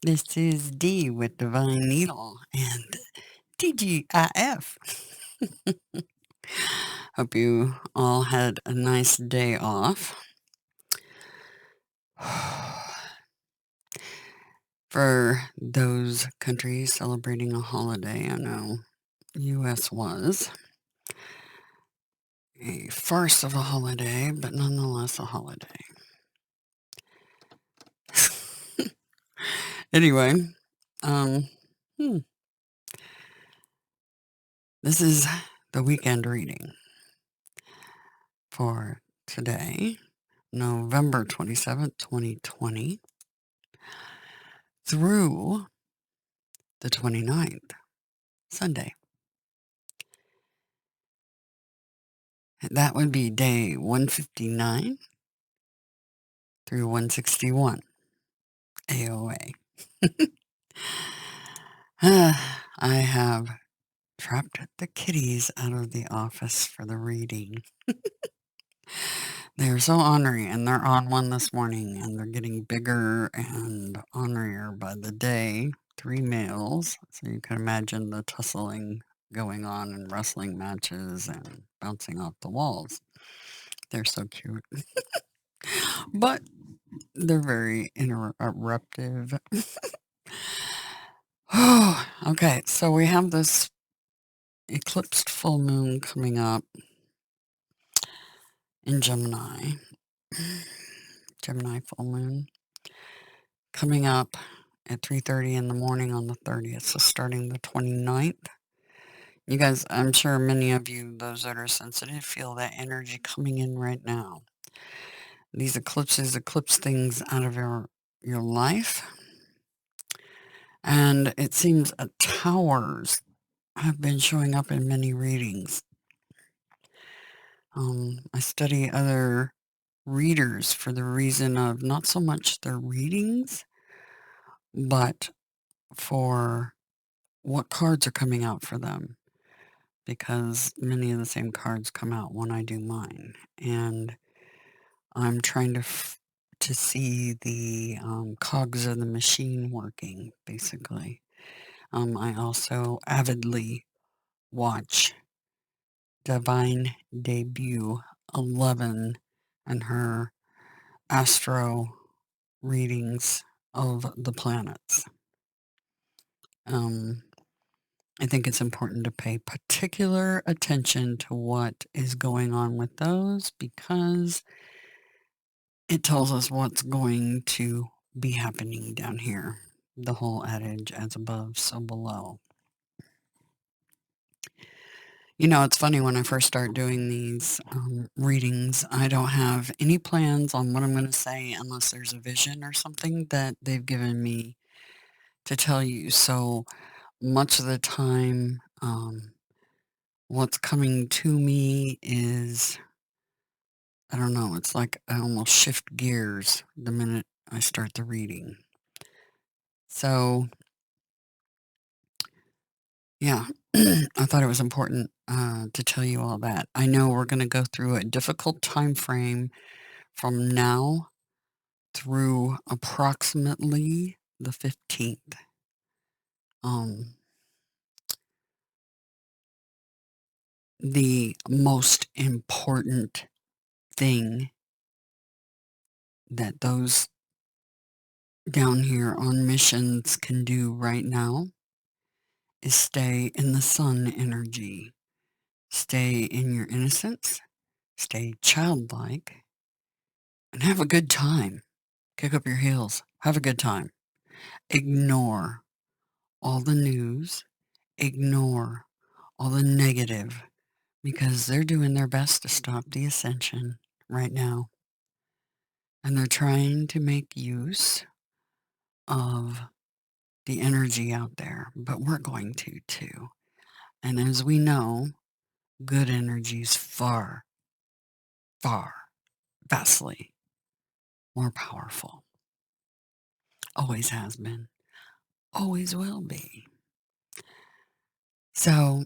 This is D with Divine Needle and TGIF. Hope you all had a nice day off. For those countries celebrating a holiday, I know US was a farce of a holiday, but nonetheless a holiday. Anyway, this is the weekend reading for today, November 27th, 2020, through the 29th, Sunday. That would be day 159 through 161, AoA. I have trapped the kitties out of the office for the reading. They're so ornery, and they're on one this morning, and they're getting bigger and ornerier by the day. 3 males, so you can imagine the tussling going on and wrestling matches and bouncing off the walls. They're so cute. But they're very interruptive. Okay, so we have this eclipsed full moon coming up in Gemini. Gemini full moon coming up at 3:30 in the morning on the 30th, so starting the 29th. You guys, I'm sure many of you, those that are sensitive, feel that energy coming in right now. These eclipses eclipse things out of your life. And it seems towers have been showing up in many readings. I study other readers for the reason of not so much their readings, but for what cards are coming out for them, because many of the same cards come out when I do mine. And I'm trying to see the cogs of the machine working, basically. I also avidly watch Divine Debut 11 and her astro readings of the planets. I think it's important to pay particular attention to what is going on with those, because it tells us what's going to be happening down here. The whole adage, as above, so below. You know, it's funny, when I first start doing these readings, I don't have any plans on what I'm going to say unless there's a vision or something that they've given me to tell you. So much of the time, what's coming to me is, I don't know, it's like I almost shift gears the minute I start the reading. So, yeah, I thought it was important to tell you all that. I know we're going to go through a difficult time frame from now through approximately the 15th. The most important thing that those down here on missions can do right now is stay in the sun energy. Stay in your innocence, stay childlike, and have a good time. Kick up your heels, have a good time. Ignore all the news, ignore all the negative, because they're doing their best to stop the ascension right now. And they're trying to make use of the energy out there, but we're going to too. And as we know, good energy is far, far, vastly more powerful. Always has been, always will be. So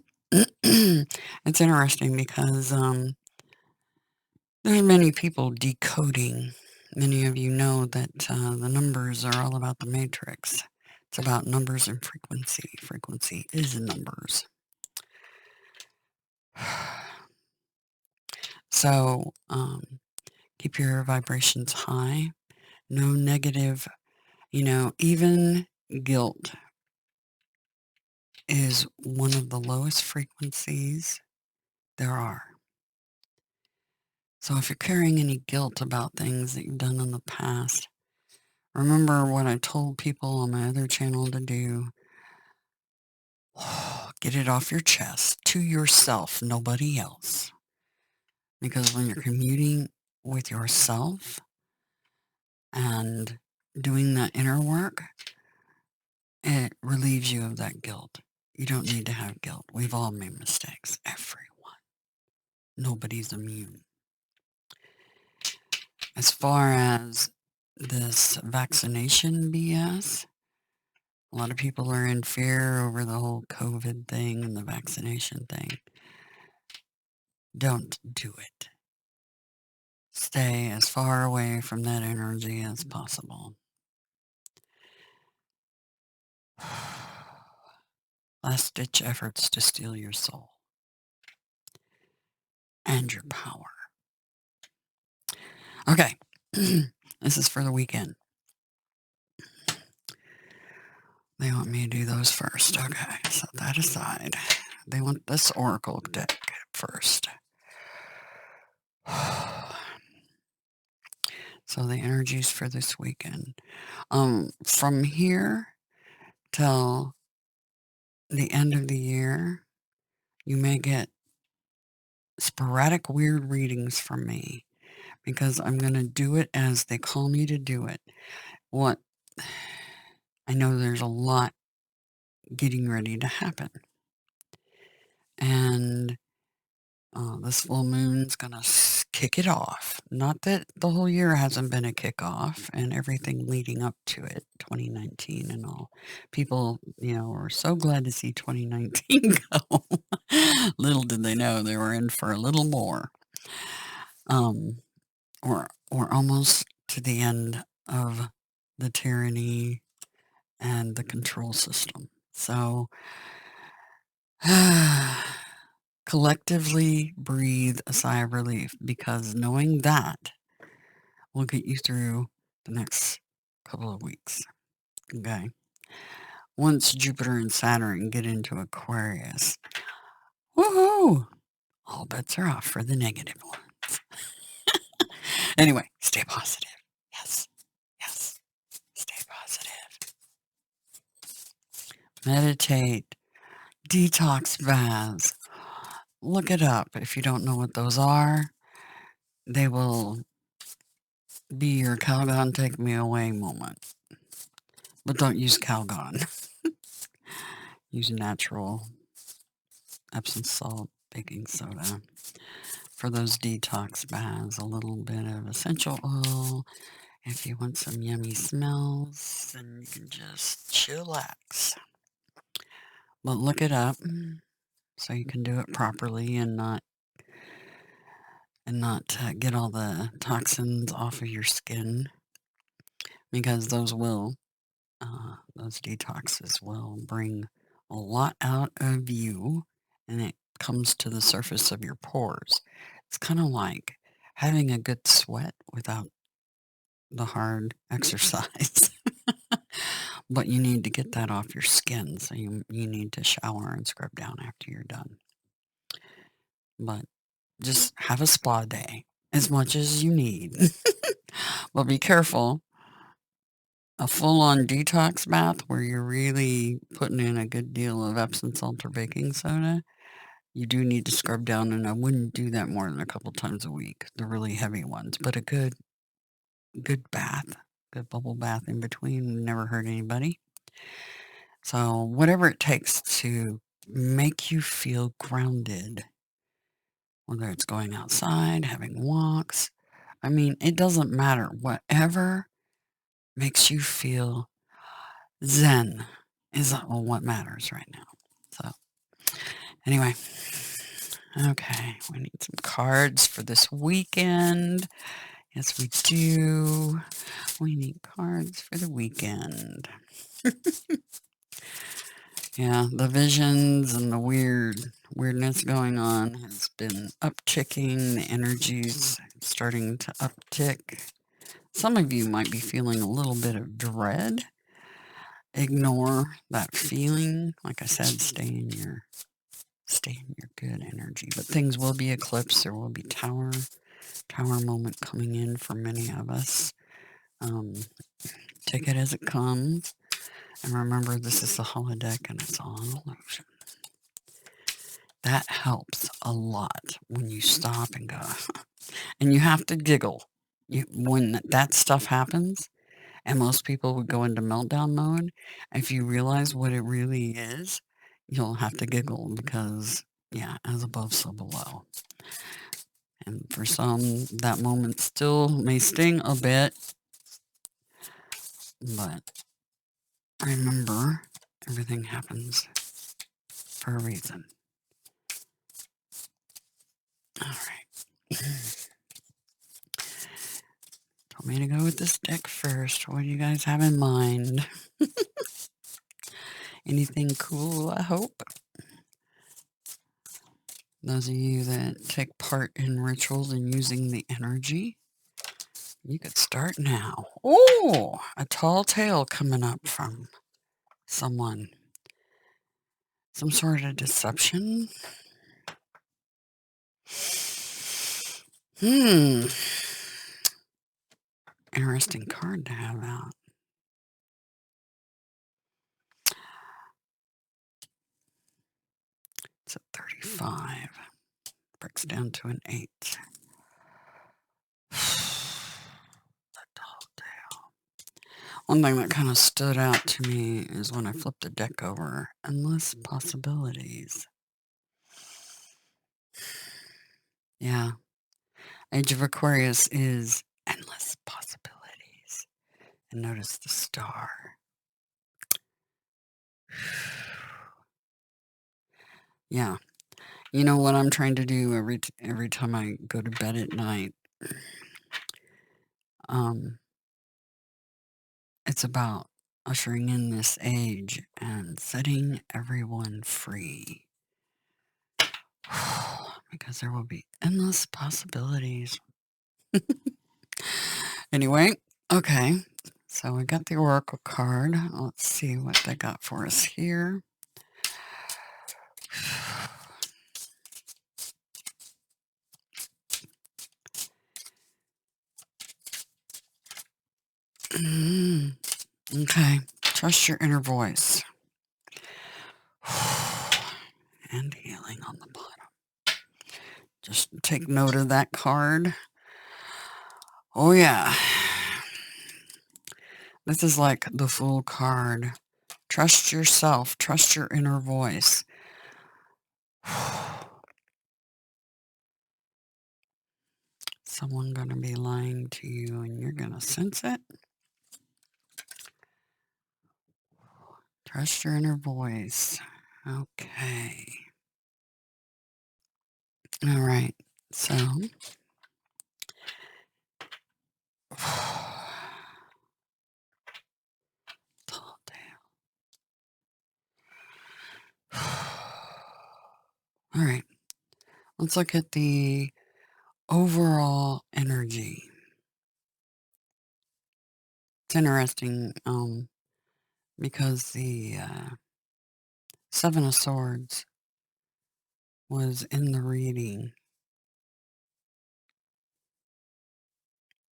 it's interesting because there's many people decoding. Many of you know that the numbers are all about the matrix. It's about numbers and frequency. Frequency is numbers. So keep your vibrations high. No negative, even guilt is one of the lowest frequencies there are. So if you're carrying any guilt about things that you've done in the past, remember what I told people on my other channel to do. Get it off your chest to yourself, nobody else. Because when you're commuting with yourself and doing that inner work, it relieves you of that guilt. You don't need to have guilt. We've all made mistakes. Everyone. Nobody's immune. As far as this vaccination BS, a lot of people are in fear over the whole COVID thing and the vaccination thing. Don't do it. Stay as far away from that energy as possible. Last-ditch efforts to steal your soul and your power. Okay, this is for the weekend. They want me to do those first. Okay, set that aside. They want this oracle deck first. So the energies for this weekend. From here till the end of the year, you may get sporadic weird readings from me because I'm going to do it as they call me to do it. I know there's a lot getting ready to happen. And this full moon's going to kick it off. Not that the whole year hasn't been a kickoff and everything leading up to it, 2019 and all. People, were so glad to see 2019 go. Little did they know they were in for a little more. We're almost to the end of the tyranny and the control system. So collectively breathe a sigh of relief, because knowing that will get you through the next couple of weeks. Okay. Once Jupiter and Saturn get into Aquarius, woohoo! All bets are off for the negative ones. Anyway, stay positive. Yes. Yes. Stay positive. Meditate. Detox baths. Look it up if you don't know what those are. They will be your Calgon take me away moment. But don't use Calgon. Use natural Epsom salt, baking soda. For those detox baths, a little bit of essential oil. If you want some yummy smells, then you can just chillax. But look it up so you can do it properly and not get all the toxins off of your skin, because those detoxes will bring a lot out of you, and it comes to the surface of your pores. It's kind of like having a good sweat without the hard exercise. But you need to get that off your skin, so you need to shower and scrub down after you're done. But just have a spa day as much as you need. But be careful. A full-on detox bath where you're really putting in a good deal of Epsom salt or baking soda, you do need to scrub down, and I wouldn't do that more than a couple times a week, the really heavy ones. But a good bath, good bubble bath in between would never hurt anybody. So whatever it takes to make you feel grounded, whether it's going outside, having walks, it doesn't matter. Whatever makes you feel zen is what matters right now. So anyway, okay, we need some cards for this weekend. Yes, we do. We need cards for the weekend. Yeah, the visions and the weirdness going on has been upticking. The energy's starting to uptick. Some of you might be feeling a little bit of dread. Ignore that feeling. Like I said, stay in your good energy. But things will be eclipsed. There will be tower moment coming in for many of us. Take it as it comes. And remember, this is the holodeck and it's all an illusion. That helps a lot when you stop and go, and you have to giggle. When that stuff happens, and most people would go into meltdown mode, if you realize what it really is, you'll have to giggle because, yeah, as above, so below. And for some, that moment still may sting a bit, but remember, everything happens for a reason. All right. Told me to go with this deck first. What do you guys have in mind? Anything cool, I hope? Those of you that take part in rituals and using the energy, you could start now. Oh, a tall tale coming up from someone. Some sort of deception. Interesting card to have out. It's a 35. Breaks down to an 8. The tall tale. One thing that kind of stood out to me is when I flipped the deck over. Endless possibilities. Yeah. Age of Aquarius is endless possibilities. And notice the star. Yeah. You know what I'm trying to do every time I go to bed at night? It's about ushering in this age and setting everyone free. Because there will be endless possibilities. Anyway, okay. So we got the Oracle card. Let's see what they got for us here. Okay. Trust your inner voice. And healing on the bottom. Just take note of that card. Oh, yeah. This is like the Fool card. Trust yourself. Trust your inner voice. Someone gonna be lying to you and you're gonna sense it. Trust your inner voice. Okay. All right. So. Tall tale. All right. Let's look at the overall energy. It's interesting because the Seven of Swords was in the reading.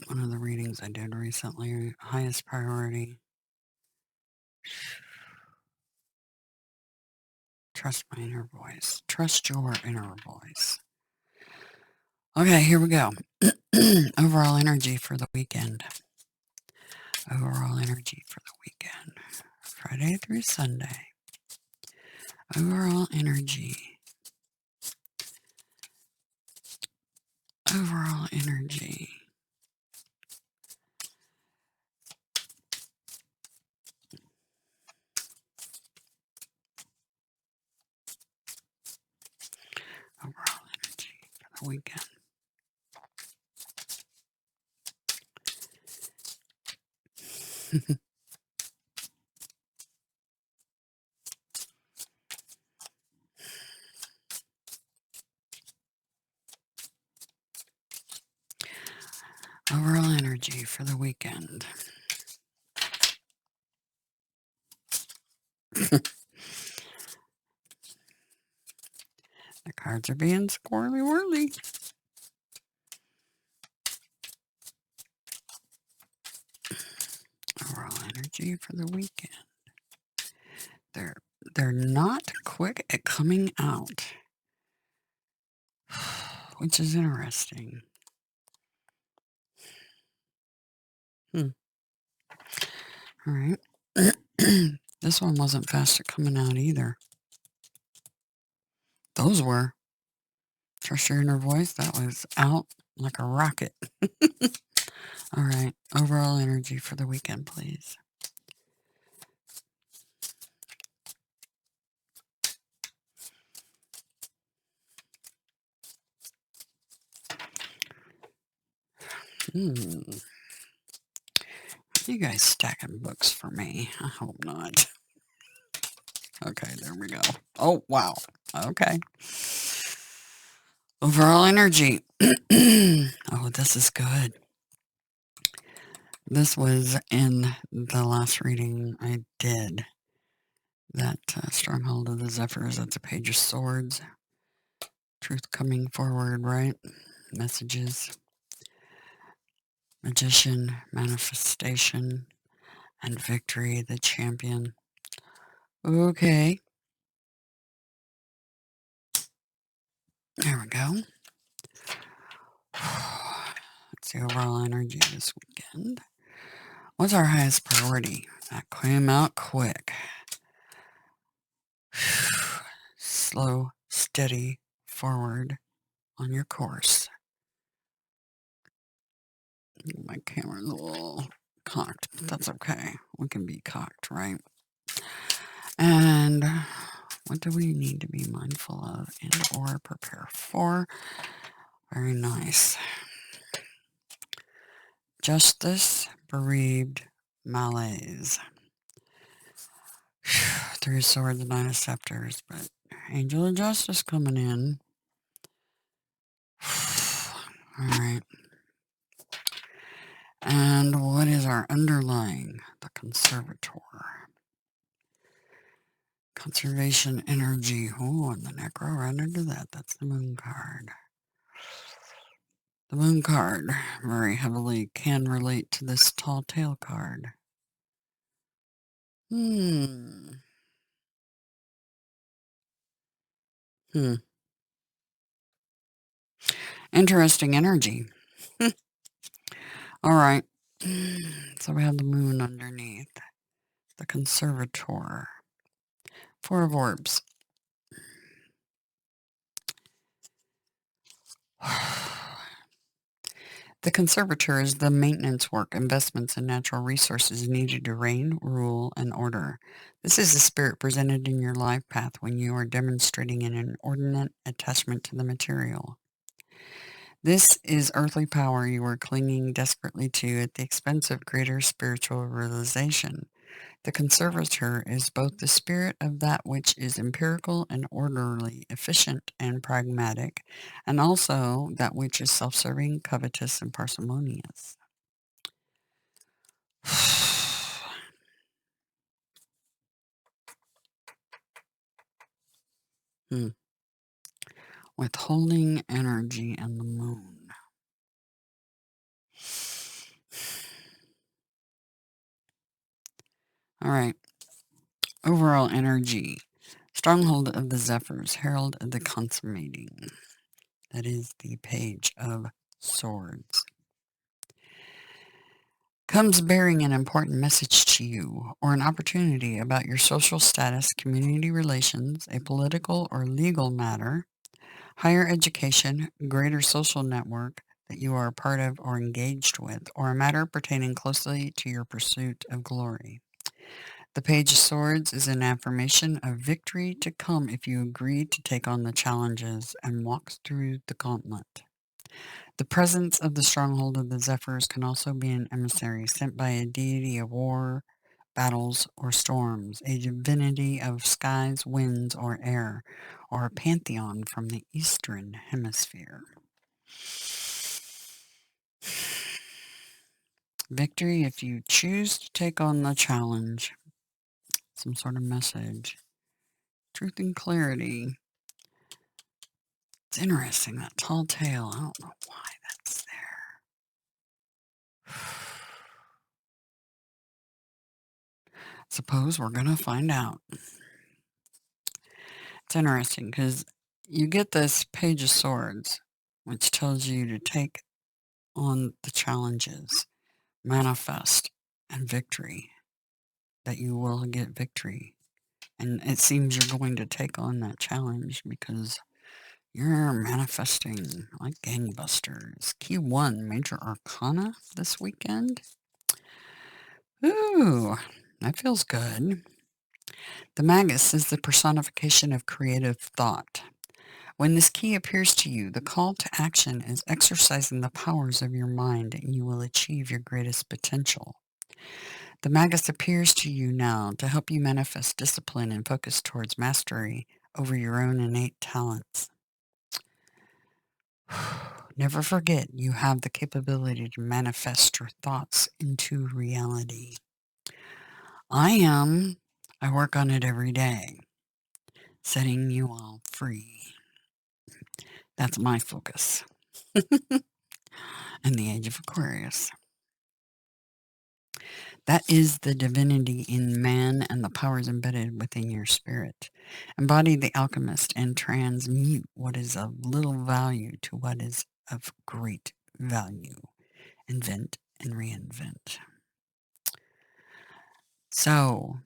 One of the readings I did recently, highest priority. Trust my inner voice. Trust your inner voice. Okay, here we go. Overall energy for the weekend. Overall energy for the weekend. Friday through Sunday. Overall energy. Overall energy. Overall energy for the weekend. Overall energy for the weekend. The cards are being squirrely whirly. Overall energy for the weekend. They're not quick at coming out, which is interesting. All right. This one wasn't fast at coming out either. Those were. Trust your inner voice. That was out like a rocket. All right. Overall energy for the weekend, please. You guys stacking books for me? I hope not. Okay, there we go. Oh, wow. Okay. Overall energy. Oh, this is good. This was in the last reading I did. That Stronghold of the Zephyrs, that's a Page of Swords. Truth coming forward, right? Messages. Magician, manifestation, and victory, the champion. Okay. There we go. Let's see overall energy this weekend. What's our highest priority? That came out quick. Slow, steady, forward on your course. My camera's a little cocked, but that's okay. We can be cocked, right? And what do we need to be mindful of and or prepare for? Very nice. Justice, bereaved, malaise. Three of Swords, Nine of Scepters, but Angel of Justice coming in. All right. And what is our underlying? The Conservator. Conservation energy. Oh, and the Necro right under that. That's the Moon card. The Moon card very heavily can relate to this Tall Tale card. Interesting energy. All right. So we have the Moon underneath. The Conservator. Four of Orbs. The Conservator is the maintenance work, investments, and natural resources needed to reign, rule, and order. This is the spirit presented in your life path when you are demonstrating an inordinate attachment to the material. This is earthly power you are clinging desperately to at the expense of greater spiritual realization. The Conservator is both the spirit of that which is empirical and orderly, efficient and pragmatic, and also that which is self-serving, covetous, and parsimonious. Withholding energy and the Moon. All right. Overall energy. Stronghold of the Zephyrs, Herald of the Consummating. That is the Page of Swords. Comes bearing an important message to you or an opportunity about your social status, community relations, a political or legal matter, higher education, greater social network that you are a part of or engaged with, or a matter pertaining closely to your pursuit of glory. The Page of Swords is an affirmation of victory to come if you agree to take on the challenges and walk through the gauntlet. The presence of the stronghold of the Zephyrs can also be an emissary sent by a deity of war, battles, or storms, a divinity of skies, winds, or air, or a pantheon from the Eastern Hemisphere. Victory if you choose to take on the challenge. Some sort of message. Truth and clarity. It's interesting, that tall tale. I don't know why that's there. Suppose we're going to find out. It's interesting because you get this Page of Swords, which tells you to take on the challenges, manifest, and victory, that you will get victory. And it seems you're going to take on that challenge because you're manifesting like gangbusters. Q1 Major Arcana this weekend. Ooh, that feels good. The Magus is the personification of creative thought. When this key appears to you, the call to action is exercising the powers of your mind and you will achieve your greatest potential. The Magus appears to you now to help you manifest discipline and focus towards mastery over your own innate talents. Never forget you have the capability to manifest your thoughts into reality. I work on it every day, setting you all free. That's my focus. In the age of Aquarius. That is the divinity in man and the powers embedded within your spirit. Embody the alchemist and transmute what is of little value to what is of great value. Invent and reinvent. So,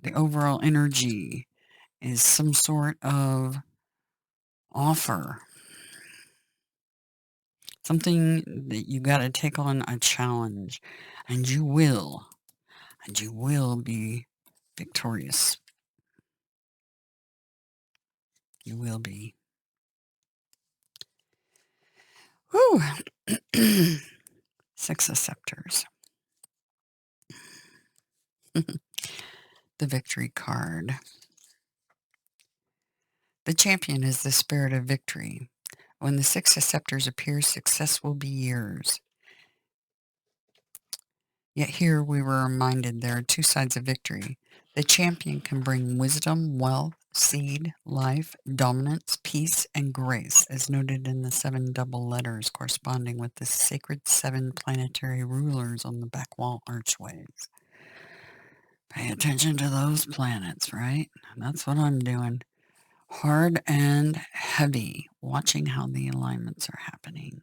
the overall energy is some sort of offer. Something that you got to take on a challenge, and you will be victorious. You will be. Whew. Six of Scepters. The Victory card. The Champion is the spirit of victory. When the Six of Scepters appears, success will be yours. Yet here we were reminded there are two sides of victory. The Champion can bring wisdom, wealth, seed, life, dominance, peace, and grace, as noted in the 7 double letters corresponding with the sacred 7 planetary rulers on the back wall archways. Pay attention to those planets, right? That's what I'm doing. Hard and heavy, watching how the alignments are happening.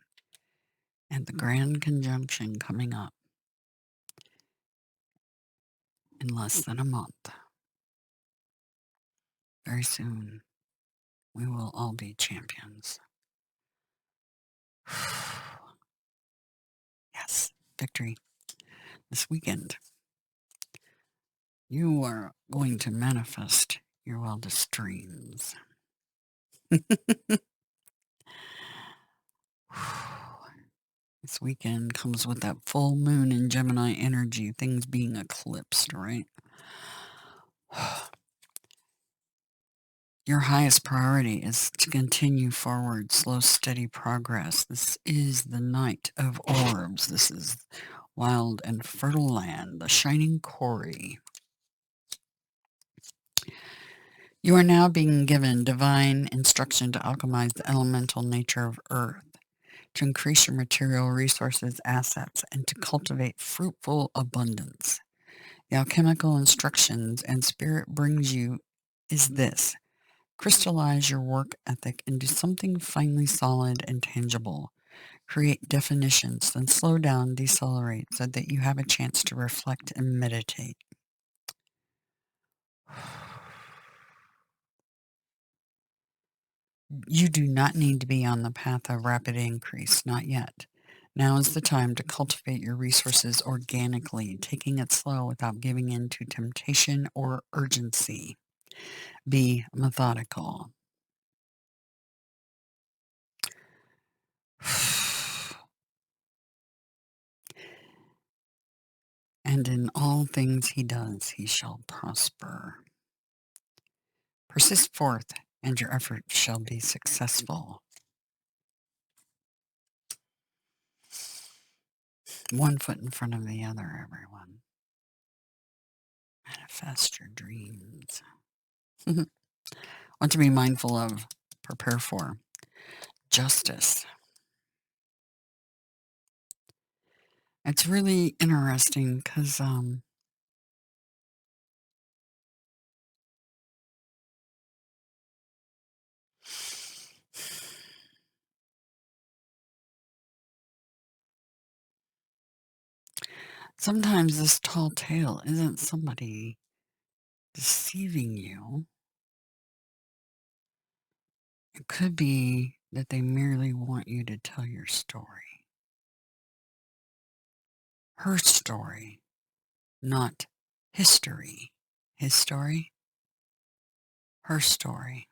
And the grand conjunction coming up in less than a month. Very soon, we will all be champions. Yes, victory. This weekend, you are going to manifest your wildest dreams. This weekend comes with that full moon in Gemini energy, things being eclipsed, right? Your highest priority is to continue forward, slow, steady progress. This is the night of orbs. This is wild and fertile land, the shining quarry. You are now being given divine instruction to alchemize the elemental nature of Earth, to increase your material resources, assets, and to cultivate fruitful abundance. The alchemical instructions and spirit brings you is this. Crystallize your work ethic into something finely solid and tangible. Create definitions, then slow down, decelerate, so that you have a chance to reflect and meditate. You do not need to be on the path of rapid increase, not yet. Now is the time to cultivate your resources organically, taking it slow without giving in to temptation or urgency. Be methodical. and in all things he does, he shall prosper. Persist forth, and your effort shall be successful. One foot in front of the other, everyone. Manifest your dreams. What to be mindful of, prepare for. Justice. It's really interesting because sometimes this tall tale isn't somebody deceiving you. It could be that they merely want you to tell your story. Her story, not history. His story, her story.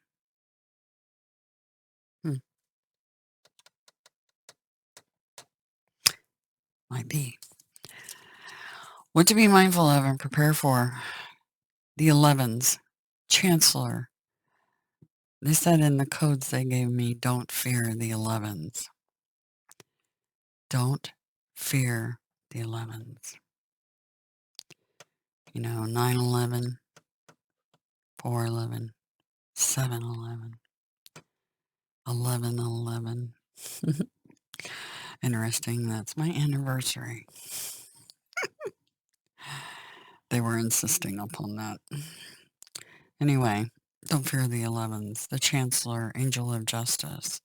Might be. What to be mindful of and prepare for. The 11s. Chancellor. They said in the codes they gave me, don't fear the 11s. Don't fear the 11s. You know, 9/11, 4/11, 7/11, 11/11. Interesting, that's my anniversary. They were insisting upon that. Anyway, don't fear the 11s. The Chancellor, Angel of Justice.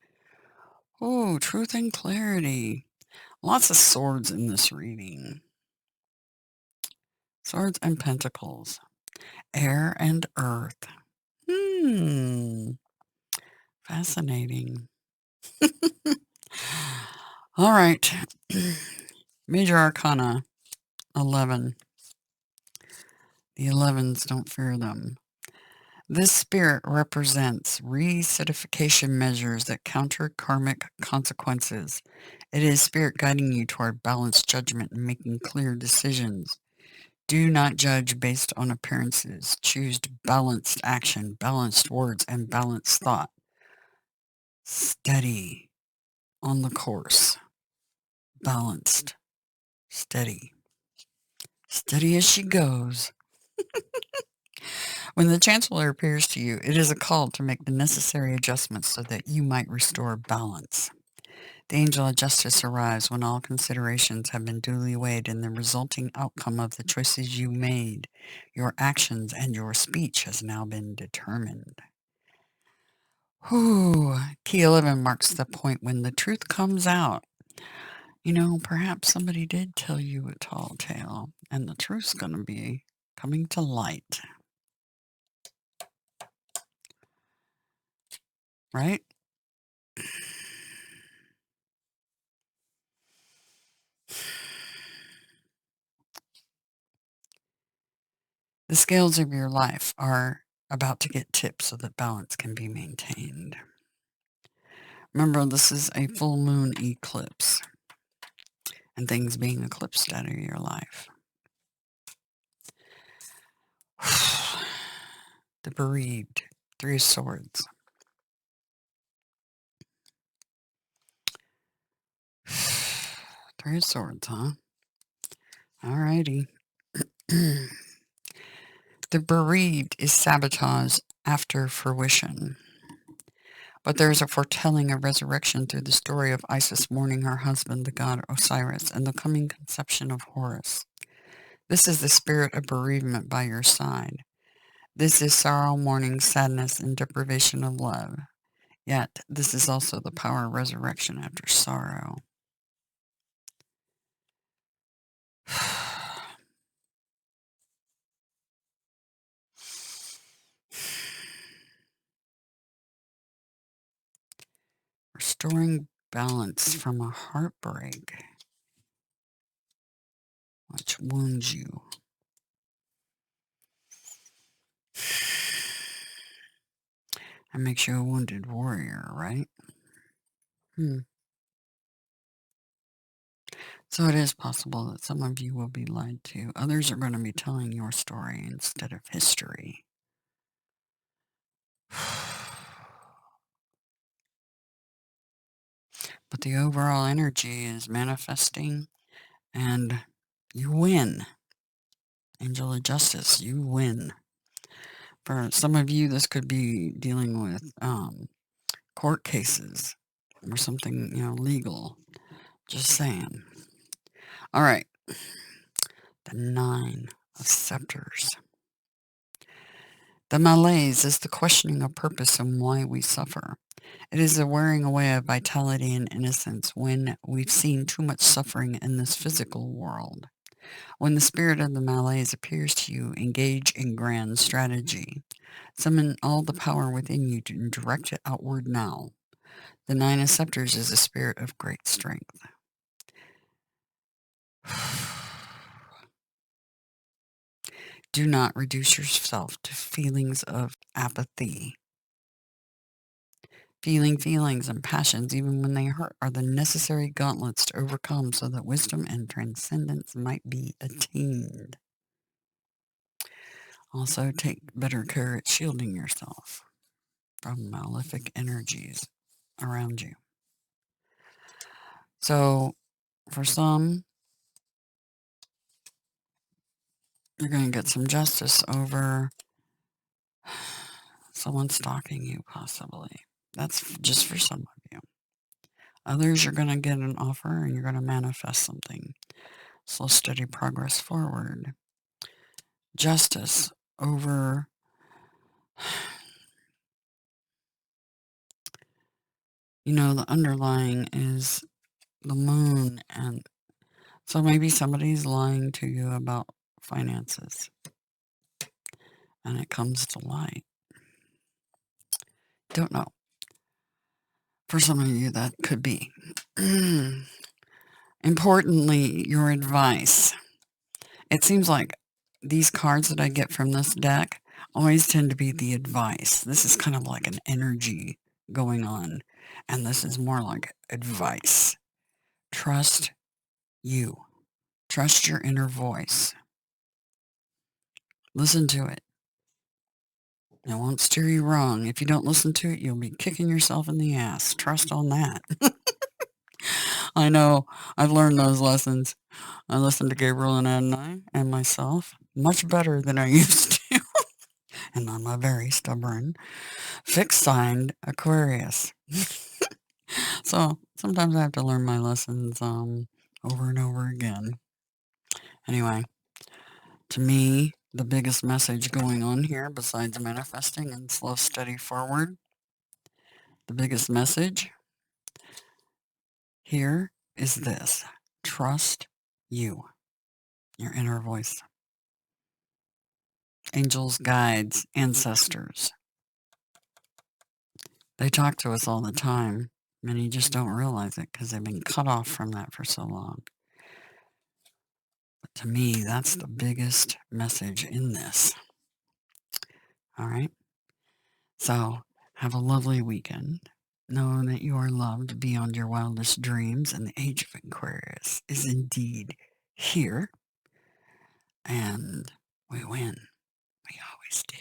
Oh, truth and clarity. Lots of swords in this reading. Swords and pentacles. Air and earth. Fascinating. All right. Major Arcana 11. The 11s, don't fear them. This spirit represents recertification measures that counter karmic consequences. It is spirit guiding you toward balanced judgment and making clear decisions. Do not judge based on appearances. Choose balanced action, balanced words, and balanced thought. Steady on the course. Balanced. Steady. Steady as she goes. When the Chancellor appears to you, it is a call to make the necessary adjustments so that you might restore balance. The Angel of Justice arrives when all considerations have been duly weighed and the resulting outcome of the choices you made, your actions, and your speech has now been determined. Whew. Key 11 marks the point when the truth comes out. You know, perhaps somebody did tell you a tall tale, and the truth's going to be coming to light. Right? The scales of your life are about to get tipped so that balance can be maintained. Remember, this is a full moon eclipse and things being eclipsed out of your life. The bereaved, 3 of Swords. 3 of Swords, huh? Alrighty. The bereaved is sabotage after fruition. But there is a foretelling of resurrection through the story of Isis mourning her husband, the god Osiris, and the coming conception of Horus. This is the spirit of bereavement by your side. This is sorrow, mourning, sadness, and deprivation of love. Yet, this is also the power of resurrection after sorrow. Restoring balance from a heartbreak which wounds you. And makes you a wounded warrior, right? So it is possible that some of you will be lied to. Others are going to be telling your story instead of history. But the overall energy is manifesting, and you win. Angel of Justice, you win. For some of you, this could be dealing with court cases or something, legal. Just saying. All right. The Nine of Scepters. The malaise is the questioning of purpose and why we suffer. It is the wearing away of vitality and innocence when we've seen too much suffering in this physical world. When the spirit of the malaise appears to you, engage in grand strategy. Summon all the power within you to direct it outward now. The Nine of Scepters is a spirit of great strength. Do not reduce yourself to feelings of apathy. Feeling feelings and passions, even when they hurt, are the necessary gauntlets to overcome so that wisdom and transcendence might be attained. Also, take better care at shielding yourself from malefic energies around you. So, for some, you're going to get some justice over someone stalking you, possibly. That's just for some of you. Others, you're going to get an offer and you're going to manifest something. Slow, steady progress forward. Justice over the underlying is the moon, and so maybe somebody's lying to you about finances and it comes to light. Don't know. For some of you, that could be. Importantly, your advice. It seems like these cards that I get from this deck always tend to be the advice. This is kind of like an energy going on, and this is more like advice. Trust you. Trust your inner voice. Listen to it. It won't steer you wrong. If you don't listen to it, you'll be kicking yourself in the ass. Trust on that. I know. I've learned those lessons. I listen to Gabriel and Adonai and myself much better than I used to. And I'm a very stubborn, fixed-signed Aquarius. So sometimes I have to learn my lessons over and over again. Anyway, to me, the biggest message going on here, besides manifesting and slow, steady forward, the biggest message here is this. Trust you, your inner voice. Angels, guides, ancestors. They talk to us all the time, and you just don't realize it because they've been cut off from that for so long. But to me, that's the biggest message in this. All right? So, have a lovely weekend. Know that you are loved beyond your wildest dreams, and the age of Aquarius is indeed here. And we win. We always do.